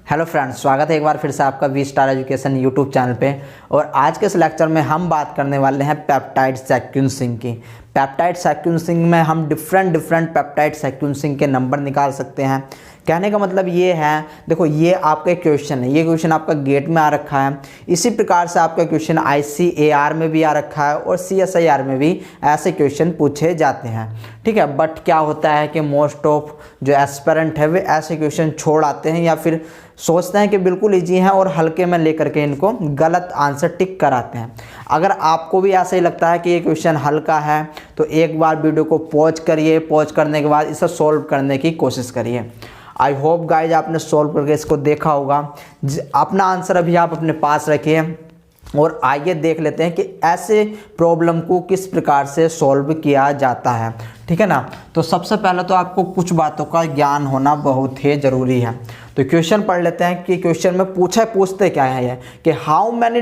Hello friends, स्वागत है एक बार फिर से आपका V Star education YouTube channel पे। और आज के इस लेक्चर में हम बात करने वाले हैं पेप्टाइड सीक्वेंसिंग की। पेप्टाइड सीक्वेंसिंग में हम डिफरेंट पेप्टाइड सीक्वेंसिंग के नंबर निकाल सकते हैं। कहने का मतलब ये है, देखो ये आपका एक क्वेश्चन है, ये क्वेश्चन आपका गेट में आ रखा है। इसी प्रकार से आपका क्वेश्चन ICAR में भी आ रखा है और CSIR में भी ऐसे क्वेश्चन पूछे जाते हैं। ठीक है, बट क्या होता है कि मोस्ट ऑफ जो एस्पिरेंट है वे ऐसे क्वेश्चन छोड़ आते हैं या फिर सोचते हैं कि बिल्कुल इजी हैं और हल्के में लेकर के इनको गलत आंसर टिक कराते हैं। अगर आपको भी ऐसा ही लगता है कि ये क्वेश्चन हल्का है तो एक बार वीडियो को पॉज करिए, पॉज करने के बाद इसे सॉल्व करने की कोशिश करिए। आई होप गाइज आपने सॉल्व करके इसको देखा होगा। अपना आंसर अभी आप अपने पास रखिए और आइए देख लेते हैं कि ऐसे प्रॉब्लम को किस प्रकार से सॉल्व किया जाता है। ठीक है ना, तो सबसे पहले तो आपको कुछ बातों का ज्ञान होना बहुत ही ज़रूरी है। तो क्वेश्चन पढ़ लेते हैं कि क्वेश्चन में पूछते क्या है ये कि how many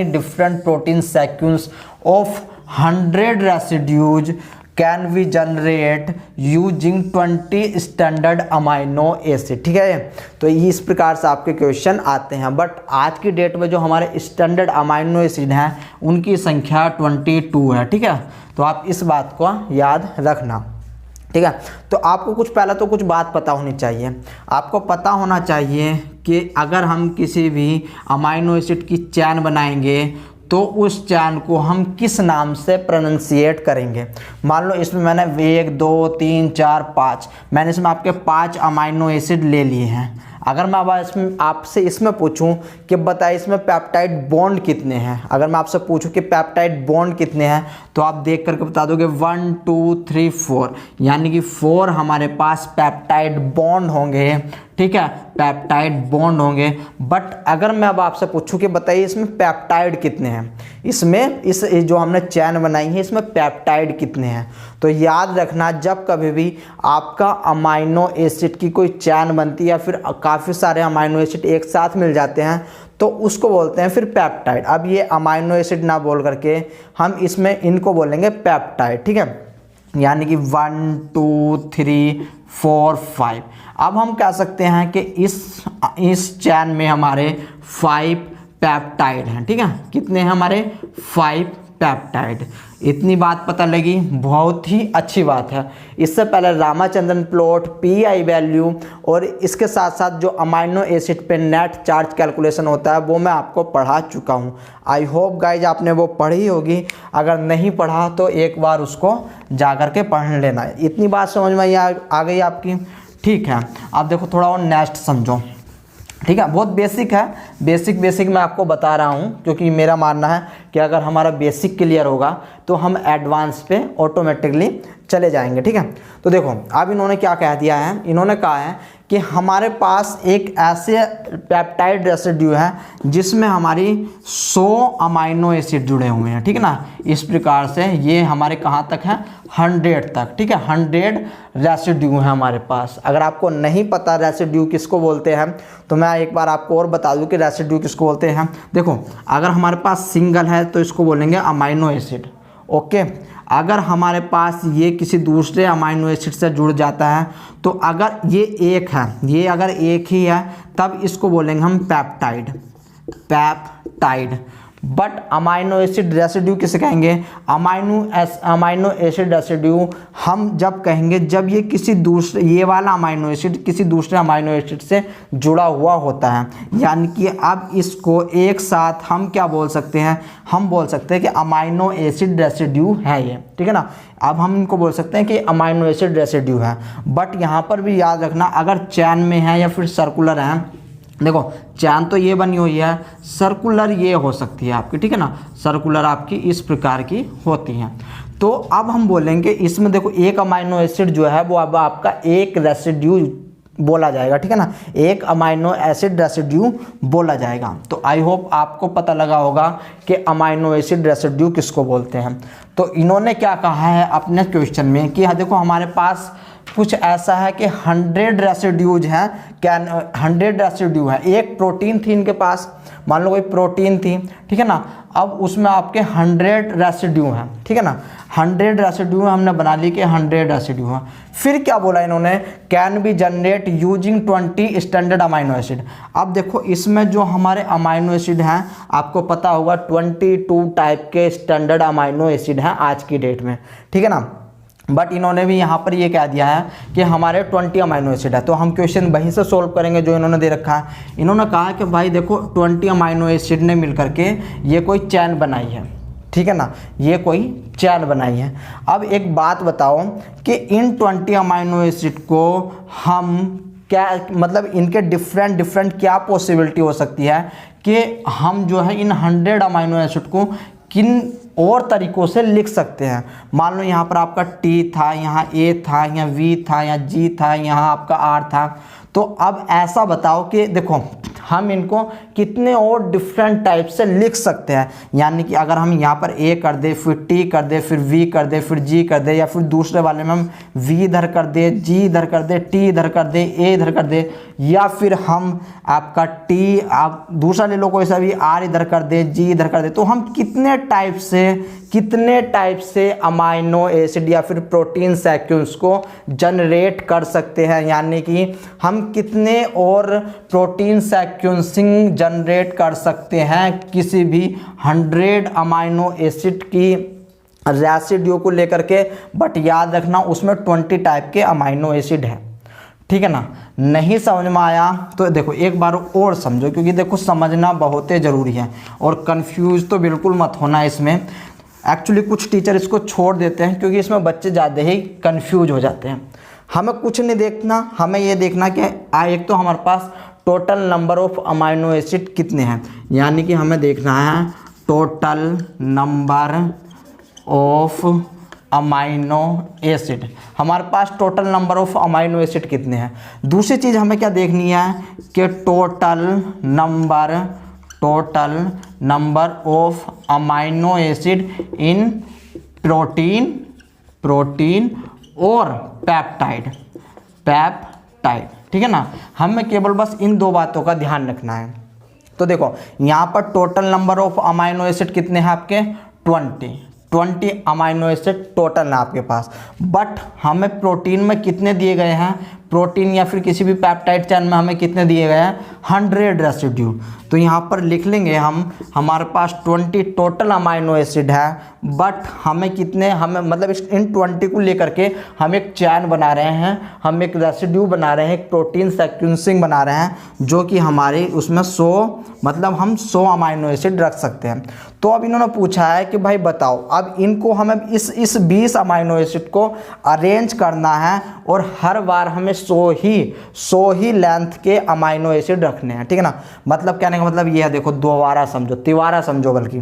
different protein sequence of 100 residues can we generate using 20 standard amino acid. ठीक है, तो इस प्रकार से आपके क्वेश्चन आते हैं। बट आज की डेट में जो हमारे स्टैंडर्ड अमाइनो एसिड हैं उनकी संख्या 22 है। ठीक है, तो आप इस बात को याद रखना। ठीक है, तो आपको पहले तो कुछ बात पता होनी चाहिए। आपको पता होना चाहिए कि अगर हम किसी भी अमाइनो एसिड की चैन बनाएंगे तो उस चैन को हम किस नाम से प्रोनाउंसिएट करेंगे। मान लो इसमें मैंने 1 2 3 4 5 मैंने इसमें आपके 5 अमाइनो एसिड ले लिए हैं। अगर मैं अब आपसे इसमें पूछूं कि बताइए इसमें पेप्टाइड बॉन्ड कितने हैं, अगर मैं आपसे पूछूं कि पेप्टाइड बॉन्ड कितने हैं तो आप देख करके बता दोगे 1 2 3 4, यानी कि 4 हमारे पास पेप्टाइड बॉन्ड होंगे। ठीक है, पेप्टाइड बॉन्ड होंगे। बट अगर मैं अब आपसे पूछूं कि बताइए इसमें पेप्टाइड कितने हैं, इसमें इस जो हमने चैन बनाई है इसमें पेप्टाइड कितने हैं, तो याद रखना जब कभी भी आपका अमाइनो एसिड की कोई चैन बनती है या फिर काफ़ी सारे अमाइनो एसिड एक साथ मिल जाते हैं तो उसको बोलते हैं फिर पेप्टाइड। अब ये अमाइनो एसिड ना बोल करके हम इसमें इनको बोलेंगे पेप्टाइड। ठीक है, यानी कि 1 2 3 4 5। अब हम कह सकते हैं कि इस चैन में हमारे 5 पेप्टाइड हैं। ठीक है, कितने हैं हमारे 5 पेप्टाइड। इतनी बात पता लगी, बहुत ही अच्छी बात है। इससे पहले रामाचंद्रन प्लॉट, PI वैल्यू और इसके साथ साथ जो अमाइनो एसिड पे नेट चार्ज कैलकुलेशन होता है वो मैं आपको पढ़ा चुका हूँ। आई होप गाइज आपने वो पढ़ी होगी। अगर नहीं पढ़ा तो एक बार उसको जा कर के पढ़ लेना। इतनी बात समझ में आ गई आपकी। ठीक है, अब देखो थोड़ा और नेक्स्ट समझो। ठीक है, बहुत बेसिक है, बेसिक मैं आपको बता रहा हूँ क्योंकि मेरा मानना है कि अगर हमारा बेसिक क्लियर होगा तो हम एडवांस पे ऑटोमेटिकली चले जाएंगे। ठीक है, तो देखो अब इन्होंने क्या कह दिया है, इन्होंने कहा है कि हमारे पास एक ऐसे पेप्टाइड रेसिड्यू है जिसमें हमारी 100 अमाइनो एसिड जुड़े हुए हैं। ठीक है ना, इस प्रकार से ये हमारे कहाँ तक है 100 तक। ठीक है, 100 रेसिड्यू है हमारे पास। अगर आपको नहीं पता रेसिड्यू किसको बोलते हैं तो मैं एक बार आपको और बता दूं कि रेसिड्यू किसको बोलते हैं। देखो अगर हमारे पास सिंगल है तो इसको बोलेंगे अमाइनो एसिड। ओके, अगर हमारे पास ये किसी दूसरे अमाइनो एसिड से जुड़ जाता है तो अगर ये एक है, ये अगर एक ही है तब इसको बोलेंगे हम peptide. But amino acid residue किसे कहेंगे, अमाइनो एसिड रेसिड्यू हम जब कहेंगे जब ये किसी दूसरे, ये वाला अमाइनो एसिड किसी दूसरे अमाइनो एसिड से जुड़ा हुआ होता है। यानी कि अब इसको एक साथ हम क्या बोल सकते हैं, हम बोल सकते हैं कि अमाइनो एसिड रेसिड्यू है ये। ठीक है ना, अब हम इनको बोल सकते हैं कि अमाइनो एसिड रेसिड्यू है। बट यहाँ पर भी याद रखना अगर चैन में है या फिर सर्कुलर है, देखो चैन तो ये बनी हुई है, सर्कुलर ये हो सकती है आपकी। ठीक है ना, सर्कुलर आपकी इस प्रकार की होती हैं। तो अब हम बोलेंगे इसमें देखो एक अमाइनो एसिड जो है वो अब आपका एक रेसिड्यू बोला जाएगा। ठीक है ना, एक अमाइनो एसिड रेसिड्यू बोला जाएगा। तो आई होप आपको पता लगा होगा कि अमाइनो एसिड रेसिड्यू किसको बोलते हैं। तो इन्होंने क्या कहा है अपने क्वेश्चन में कि देखो हमारे पास कुछ ऐसा है कि 100 रेसिड्यूज हैं, 100 रेसिड्यू है। एक प्रोटीन थी इनके पास, मान लो कोई प्रोटीन थी, ठीक है ना, अब उसमें आपके 100 रेसिड्यू हैं, ठीक है ना, 100 रेसिड्यू हमने बना ली कि 100 रेसिड्यू हैं। फिर क्या बोला इन्होंने, can be generate using 20 standard amino acid. अब देखो इसमें जो हमारे अमाइनो एसिड हैं, आपको पता होगा 22 टाइप के स्टैंडर्ड अमाइनो एसिड हैं आज की डेट में, ठीक है ना, बट इन्होंने भी यहाँ पर ये कह दिया है कि हमारे 20 अमाइनो एसिड है। तो हम क्वेश्चन वहीं से सोल्व करेंगे जो इन्होंने दे रखा है। इन्होंने कहा कि भाई देखो 20 अमाइनो एसिड ने मिलकर के ये कोई चैन बनाई है, ठीक है ना, ये कोई चैन बनाई है। अब एक बात बताओ कि इन 20 अमाइनो एसिड को हम क्या, मतलब इनके डिफरेंट क्या पॉसिबिलिटी हो सकती है कि हम जो है इन 100 अमाइनो एसिड को किन और तरीक़ों से लिख सकते हैं। मान लो यहाँ पर आपका T था, यहाँ A था, यहाँ V था, यहाँ G था, यहाँ आपका R था। तो अब ऐसा बताओ कि देखो हम इनको कितने और डिफरेंट टाइप से लिख सकते हैं। यानी कि अगर हम यहाँ पर A कर दे, फिर T कर दे, फिर V कर दे, फिर G कर दे, या फिर दूसरे वाले में हम V इधर कर दे, G इधर कर दे, T इधर कर दे, A इधर कर दे, या फिर हम आपका T आप दूसरा ले लो कोई सा भी, R इधर कर दे, G इधर कर दे, तो हम कितने टाइप से अमाइनो एसिड या फिर प्रोटीन सीक्वेंस को जनरेट कर सकते हैं। यानी कि हम कितने और प्रोटीन सीक्वेंसिंग जनरेट कर सकते हैं किसी भी 100 अमाइनो एसिड की रेसिड्यू को लेकर के। बट याद रखना उसमें 20 टाइप के अमाइनो एसिड है, ठीक है ना। नहीं समझ में आया तो देखो एक बार और समझो, क्योंकि देखो समझना बहुत ही ज़रूरी है और कंफ्यूज तो बिल्कुल मत होना इसमें। एक्चुअली कुछ टीचर इसको छोड़ देते हैं क्योंकि इसमें बच्चे ज़्यादा ही कंफ्यूज हो जाते हैं। हमें कुछ नहीं देखना, हमें ये देखना कि एक तो हमारे पास total number of amino acid कितने हैं, यानी कि हमें देखना है total number of amino acid, हमारे पास total number of amino acid कितने हैं। दूसरी चीज़ हमें क्या देखनी है कि total number of amino acid in protein और पेप्टाइड, ठीक है ना। हमें केवल बस इन दो बातों का ध्यान रखना है। तो देखो यहाँ पर total number of amino acid कितने हैं आपके 20 अमाइनो एसिड टोटल है आपके पास। बट हमें प्रोटीन में कितने दिए गए हैं, प्रोटीन या फिर किसी भी पेप्टाइड चेन में हमें कितने दिए गए हैं 100 रेसिड्यू। तो यहाँ पर लिख लेंगे हम, हमारे पास 20 टोटल अमाइनो एसिड है, बट हमें कितने, हमें मतलब इन 20 को लेकर के हम एक चैन बना रहे हैं, हम एक रेसिड्यू बना रहे हैं, एक प्रोटीन सीक्वेंसिंग बना रहे हैं, जो कि हमारे उसमें 100 मतलब हम 100 अमाइनो एसिड रख सकते हैं। तो अब इन्होंने पूछा है कि भाई बताओ, अब इनको हमें इस 20 अमाइनो एसिड को अरेंज करना है और हर बार हमें 100 ही लेंथ के अमाइनो एसिड रखने हैं, ठीक है ना। मतलब कहने का मतलब ये है, देखो दोबारा समझो, तिवारा समझो बल्कि,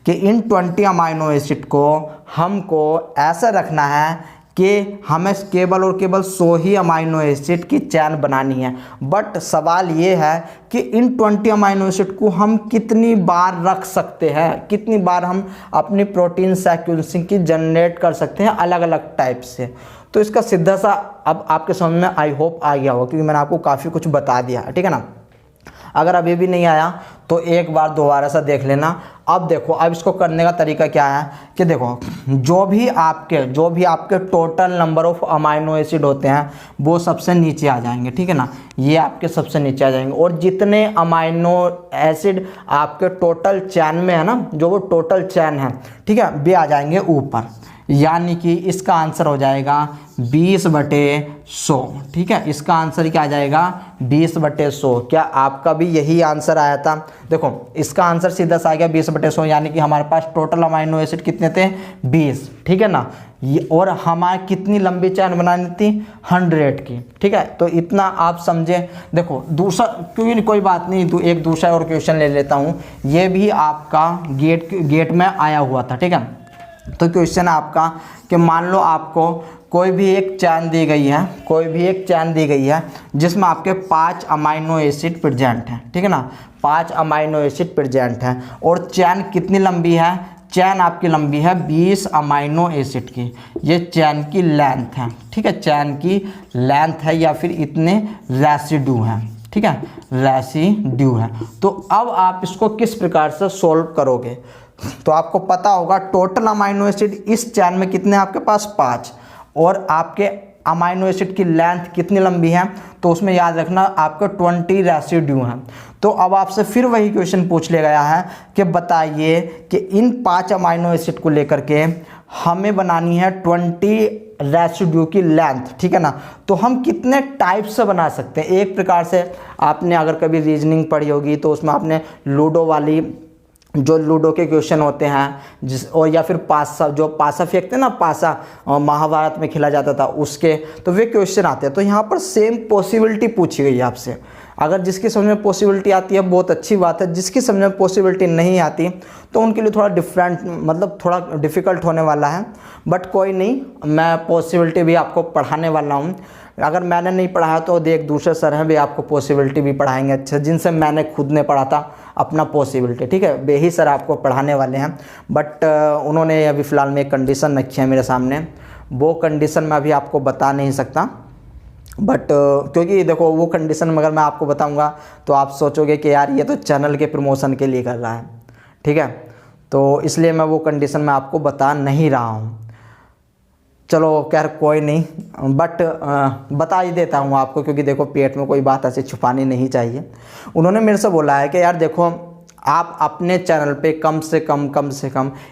कि इन 20 अमाइनो एसिड को हमको ऐसा रखना है कि हमें केवल और केवल 100 ही अमाइनो एसिड की चैन बनानी है। बट सवाल ये है कि इन 20 अमाइनो एसिड को हम कितनी बार रख सकते हैं, कितनी बार हम अपनी प्रोटीन सीक्वेंसिंग की जनरेट कर सकते हैं अलग अलग टाइप से। तो इसका सीधा सा अब आपके समझ में आई होप आ गया होगा, क्योंकि मैंने आपको काफ़ी कुछ बता दिया, ठीक है ना। अगर अभी भी नहीं आया तो एक बार दोबारा सा देख लेना। अब देखो, अब इसको करने का तरीका क्या है कि देखो जो भी आपके total number of amino acid होते हैं वो सबसे नीचे आ जाएंगे, ठीक है ना, ये आपके सबसे नीचे आ जाएंगे। और जितने अमाइनो एसिड आपके टोटल चैन में है ना, जो वो टोटल चैन है, ठीक है, वे आ जाएंगे ऊपर। यानी कि इसका आंसर हो जाएगा 20/100, ठीक है। इसका आंसर क्या आ जाएगा 20/100। क्या आपका भी यही आंसर आया था? देखो इसका आंसर सीधा सा आ गया 20/100, यानी कि हमारे पास टोटल अमाइनो एसिड कितने थे 20, ठीक है ना। ये और हमारे कितनी लंबी चैन बनानी थी 100 की, ठीक है। तो इतना आप समझे। देखो दूसरा, क्योंकि कोई बात नहीं, तो एक दूसरा और क्वेश्चन ले लेता हूँ, ये भी आपका गेट में आया हुआ था, ठीक है। तो क्वेश्चन है आपका कि मान लो आपको कोई भी एक चैन दी गई है जिसमें आपके 5 अमाइनो एसिड प्रेजेंट हैं, ठीक है ना, 5 अमाइनो एसिड प्रेजेंट हैं। और चैन कितनी लंबी है? चैन आपकी लंबी है 20 अमाइनो एसिड की, ये चैन की लेंथ है, ठीक है, चैन की लेंथ है या फिर इतने रेसिड्यू हैं, ठीक है, रेसिड्यू है। तो अब आप इसको किस प्रकार से सॉल्व करोगे, तो आपको पता होगा टोटल अमाइनो एसिड इस चैन में कितने आपके पास 5, और आपके अमाइनो एसिड की लेंथ कितनी लंबी है, तो उसमें याद रखना आपके 20 रेसिड्यू हैं। तो अब आपसे फिर वही क्वेश्चन पूछ लिया गया है कि बताइए कि इन 5 अमाइनो एसिड को लेकर के हमें बनानी है 20 रेसिड्यू की लेंथ, ठीक है ना। तो हम कितने टाइप से बना सकते हैं, एक प्रकार से आपने अगर कभी रीजनिंग पढ़ी होगी तो उसमें आपने लूडो वाली जो लूडो के क्वेश्चन होते हैं जिस, और या फिर पासा, जो पासा फेंकते हैं ना, पासा महाभारत में खेला जाता था उसके, तो वे क्वेश्चन आते हैं। तो यहाँ पर सेम पॉसिबिलिटी पूछी गई है आपसे। अगर जिसकी समझ में पॉसिबिलिटी आती है बहुत अच्छी बात है, जिसकी समझ में पॉसिबिलिटी नहीं आती तो उनके लिए थोड़ा डिफरेंट, मतलब थोड़ा डिफ़िकल्ट होने वाला है, बट कोई नहीं, मैं पॉसिबिलिटी भी आपको पढ़ाने वाला हूँ। अगर मैंने नहीं पढ़ाया तो एक दूसरे सर हैं भी आपको पॉसिबिलिटी भी पढ़ाएंगे अच्छे, जिनसे मैंने खुद ने पढ़ा था अपना पॉसिबिलिटी, ठीक है, वे ही सर आपको पढ़ाने वाले हैं। बट उन्होंने अभी फ़िलहाल में एक कंडीशन रखी है मेरे सामने, वो कंडीशन मैं अभी आपको बता नहीं सकता, बट क्योंकि देखो वो कंडीशन में अगर मैं आपको बताऊंगा तो आप सोचोगे कि यार ये तो चैनल के प्रमोशन के लिए कर रहा है, ठीक है, तो इसलिए मैं वो कंडीशन में आपको बता नहीं रहा हूँ। चलो खैर कोई नहीं, बट बता ही देता हूँ आपको, क्योंकि देखो पेट में कोई बात ऐसे छुपानी नहीं चाहिए। उन्होंने मेरे से बोला है कि यार देखो आप अपने चैनल पे कम से कम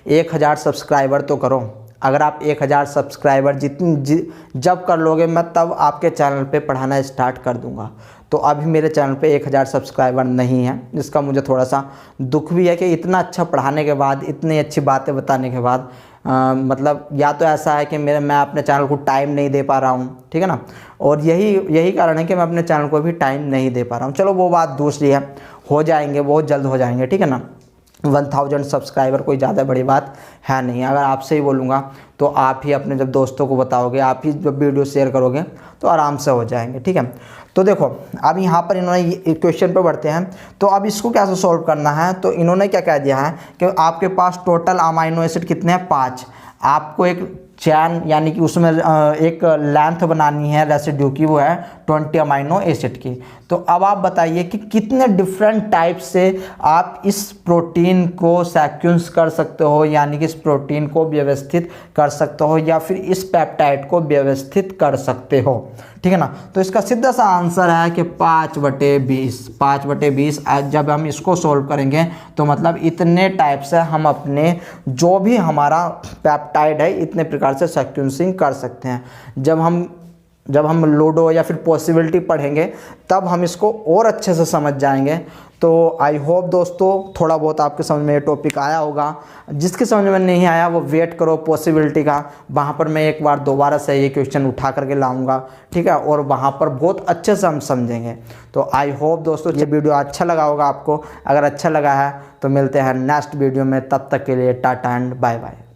1000 सब्सक्राइबर तो करो। अगर आप 1000 सब्सक्राइबर जब कर लोगे मैं तब आपके चैनल पे पढ़ाना स्टार्ट कर दूंगा। तो अभी मेरे चैनल पे 1000 सब्सक्राइबर नहीं है, जिसका मुझे थोड़ा सा दुख भी है कि इतना अच्छा पढ़ाने के बाद, इतनी अच्छी बातें बताने के बाद मतलब या तो ऐसा है कि मैं अपने चैनल को टाइम नहीं दे पा रहा हूँ, ठीक है ना, और यही कारण है कि मैं अपने चैनल को भी टाइम नहीं दे पा रहा हूँ। चलो वो बात दूसरी है, हो जाएंगे, बहुत जल्द हो जाएंगे, ठीक है ना। 1000 सब्सक्राइबर कोई ज़्यादा बड़ी बात है नहीं। अगर आपसे ही बोलूँगा तो आप ही अपने जब दोस्तों को बताओगे, आप ही जब वीडियो शेयर करोगे तो आराम से हो जाएंगे, ठीक है। तो देखो अब यहाँ पर इन्होंने क्वेश्चन पर बढ़ते हैं, तो अब इसको कैसे सॉल्व करना है। तो इन्होंने क्या कह दिया है कि आपके पास टोटल अमाइनो एसिड कितने हैं 5, आपको एक चैन यानी कि उसमें एक लेंथ बनानी है रेसिड्यू की, वो है 20 अमाइनो एसिड की। तो अब आप बताइए कि कितने डिफरेंट टाइप से आप इस प्रोटीन को सीक्वेंस कर सकते हो, यानी कि इस प्रोटीन को व्यवस्थित कर सकते हो या फिर इस पेप्टाइड को व्यवस्थित कर सकते हो, ठीक है ना। तो इसका सीधा सा आंसर है कि 5/20 जब हम इसको सोल्व करेंगे तो मतलब इतने टाइप से हम अपने जो भी हमारा पेप्टाइड है इतने प्रकार से सीक्वेंसिंग कर सकते हैं। जब हम लूडो या फिर पॉसिबिलिटी पढ़ेंगे तब हम इसको और अच्छे से समझ जाएंगे। तो आई होप दोस्तों थोड़ा बहुत आपके समझ में ये टॉपिक आया होगा। जिसके समझ में नहीं आया वो वेट करो पॉसिबिलिटी का, वहाँ पर मैं एक बार दोबारा से ये क्वेश्चन उठा करके लाऊंगा, ठीक है, और वहाँ पर बहुत अच्छे से हम समझेंगे। तो आई होप दोस्तों ये वीडियो अच्छा लगा होगा आपको। अगर अच्छा लगा है तो मिलते हैं नेक्स्ट वीडियो में, तब तक के लिए टाटा एंड बाय बाय।